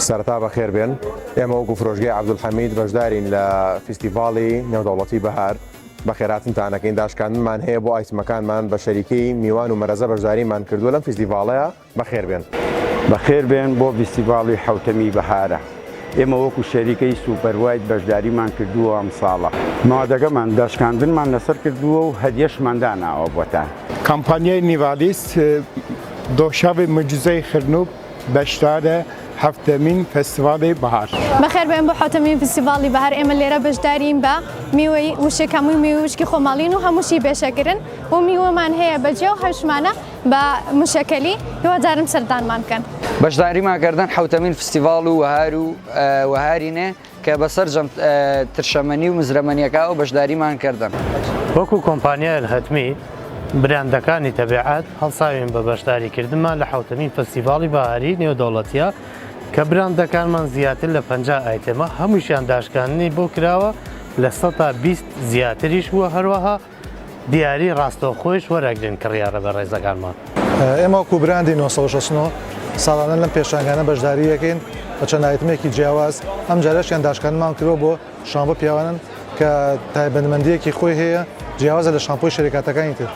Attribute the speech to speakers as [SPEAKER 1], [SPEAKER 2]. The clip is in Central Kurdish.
[SPEAKER 1] سەرەتا بەخێر بێن ئێمە وەکو فرۆژگای عەبدولحەمید بەشدارین لە فیستیڤاڵی نێودەوڵەتی بەهار بەخێراتنتانەکەین داشکاندنمان هەیە بۆ ئایتمەکانمان بە شەریکەی میوان و مەرەزە بەشداریمان کردووە لەم فیستیڤاڵەیە بەخێر بێن.
[SPEAKER 2] بەخێر بێن بۆ فیستیڤاڵی حەوتەمی بەهارە. ئێمە وەکو شەریکەی سوپەروایت بەشداریمان کردووە ئەم ساڵە. مادەگەمان داشکاندنمان لەسەر کردووە و هەدیەشمان داناوە بۆتان.
[SPEAKER 3] کامپانیای نیڤالیست دۆشاوی مجزەی خرنوب بەشدارە هەفتەمین فستیڤاڵی بەهار.
[SPEAKER 4] بەخێر بێن بۆ حوتەمین فستیڤاڵی بەهار ئێمە لێرە بەشدارین بە میوەی وشک هەمووی میوەی وشکی خۆماڵین و هەمووشی بێشەگرن و میوەمان هەیە بەجێ و هەشمانە بە مشەکەلی هیوادارم سەردانمان بکەن.
[SPEAKER 5] بەشداریماکردن حوتەمین فستیڤاڵ و وەهارینێ کە بەسەر ترشەمەنی و مزرەمەنیەکە و بەشداریمان کردن.
[SPEAKER 6] وەکو کۆمپانیای الهەتمی براندەکانی تەبیعەت هەڵساوین بە بەشداریکردنمان لە حوتەمین فستیڤاڵی بەهاری نێودەوڵەتیە کە براندەکانمان زیاتر لە 50 ئایتەمە هەمووشیان داشکاندنی بۆ کراوە لە 100 تا 20 زیاتریش وە هەروەها دیاری ڕاستەوخۆیش وەرەگرن کڕیارە بە ڕێزەکانمان.
[SPEAKER 7] ئێمە وەکو براندی 969 ساڵانە لەم پێشانگانە بەشداری یەکەین بە چەند ئایتمێکی جیاواز ئەم جارەشیان داشکاندنمان کردووە بۆ شامپۆ پیاوانن کە تایبەتمەندیەکی خۆی هەیە جیاوازە لە شامپۆی شەریکاتەکانی تر.